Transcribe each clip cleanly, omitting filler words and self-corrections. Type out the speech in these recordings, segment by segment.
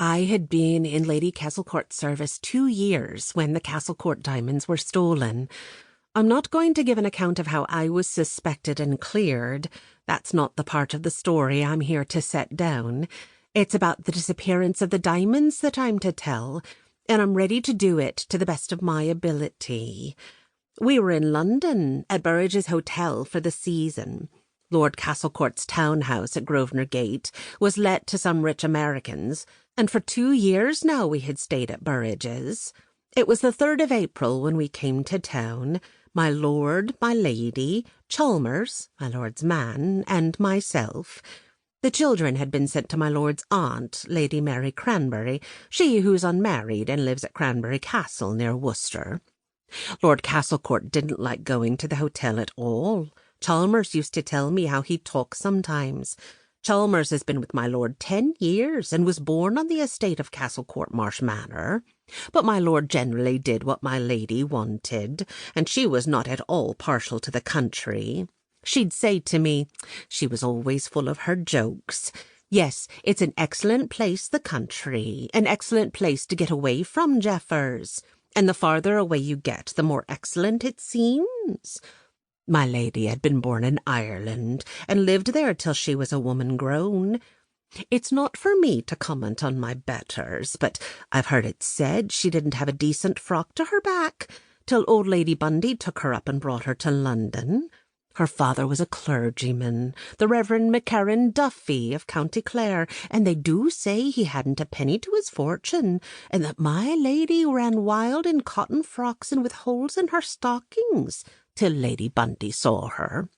I had been in Lady Castlecourt's service 2 years when the Castlecourt diamonds were stolen. I'm not going to give an account of how I was suspected and cleared. That's not the part of the story I'm here to set down. It's about the disappearance of the diamonds that I'm to tell, and I'm ready to do it to the best of my ability. We were in London, at Burridge's Hotel for the season. Lord Castlecourt's townhouse at Grosvenor Gate was let to some rich Americans, and for 2 years now we had stayed at Burridge's. It was the 3rd of April when we came to town. My lord, my lady, Chalmers, my lord's man, and myself. The children had been sent to my lord's aunt, Lady Mary Cranberry, she who's unmarried and lives at Cranberry Castle near Worcester. Lord Castlecourt didn't like going to the hotel at all. Chalmers used to tell me how he'd talk sometimes. Chalmers has been with my lord 10 years and was born on the estate of Castlecourt Marsh Manor. But my lord generally did what my lady wanted, and she was not at all partial to the country. She'd say to me, she was always full of her jokes, "Yes, it's an excellent place, the country, an excellent place to get away from, Jeffers, and the farther away you get, the more excellent it seems." My lady had been born in Ireland and lived there till she was a woman grown. It's not for me to comment on my betters, but I've heard it said she didn't have a decent frock to her back till old Lady Bundy took her up and brought her to London. Her father was a clergyman, the Reverend McCarran Duffy of County Clare, and they do say he hadn't a penny to his fortune, and that my lady ran wild in cotton frocks and with holes in her stockings till Lady Bundy saw her.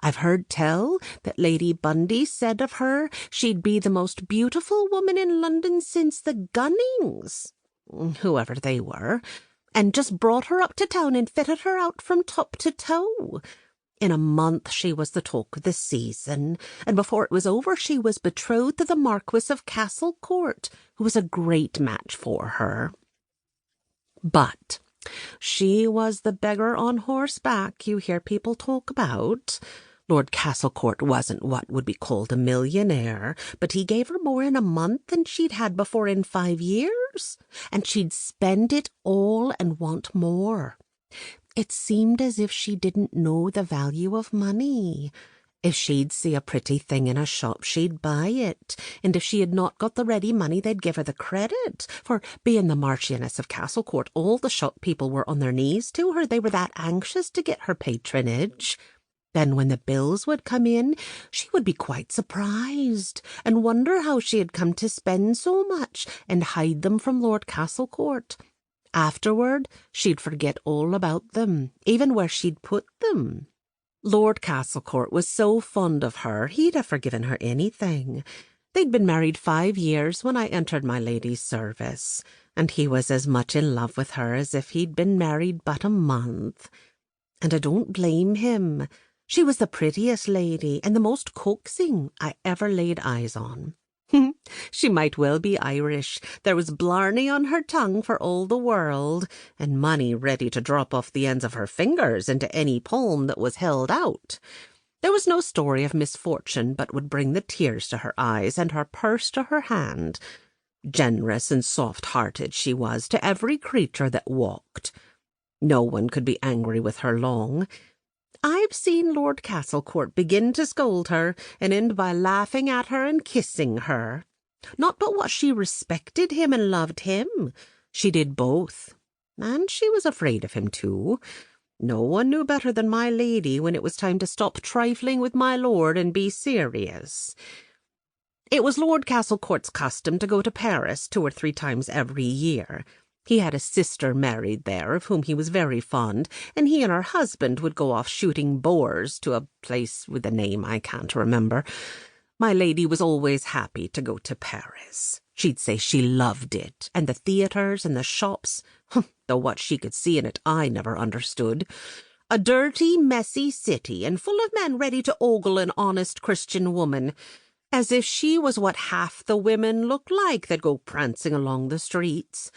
I've heard tell that Lady Bundy said of her she'd be the most beautiful woman in London since the Gunnings, whoever they were, and just brought her up to town and fitted her out from top to toe. In a month she was the talk of the season, and before it was over she was betrothed to the Marquis of Castlecourt, who was a great match for her. But she was the beggar on horseback you hear people talk about. Lord Castlecourt wasn't what would be called a millionaire, but he gave her more in a month than she'd had before in 5 years, and she'd spend it all and want more. It seemed as if she didn't know the value of money. If she'd see a pretty thing in a shop, she'd buy it, and if she had not got the ready money, they'd give her the credit, for being the Marchioness of Castlecourt, all the shop people were on their knees to her. They were that anxious to get her patronage. Then when the bills would come in, she would be quite surprised, and wonder how she had come to spend so much, and hide them from Lord Castlecourt. Afterward, she'd forget all about them, even where she'd put them. Lord Castlecourt was so fond of her, he'd have forgiven her anything. They'd been married 5 years when I entered my lady's service, and he was as much in love with her as if he'd been married but a month. And I don't blame him. She was the prettiest lady and the most coaxing I ever laid eyes on. She might well be Irish. There was blarney on her tongue for all the world, and money ready to drop off the ends of her fingers into any palm that was held out. There was no story of misfortune but would bring the tears to her eyes and her purse to her hand. Generous and soft-hearted she was to every creature that walked. No one could be angry with her long. I've seen Lord Castlecourt begin to scold her, and end by laughing at her and kissing her. Not but what she respected him and loved him. She did both, and she was afraid of him too. No one knew better than my lady when it was time to stop trifling with my lord and be serious. It was Lord Castlecourt's custom to go to Paris 2 or 3 times every year. He had a sister married there, of whom he was very fond, and he and her husband would go off shooting boars to a place with a name I can't remember. My lady was always happy to go to Paris. She'd say she loved it, and the theatres and the shops, though what she could see in it I never understood. A dirty, messy city, and full of men ready to ogle an honest Christian woman, as if she was what half the women looked like that go prancing along the streets.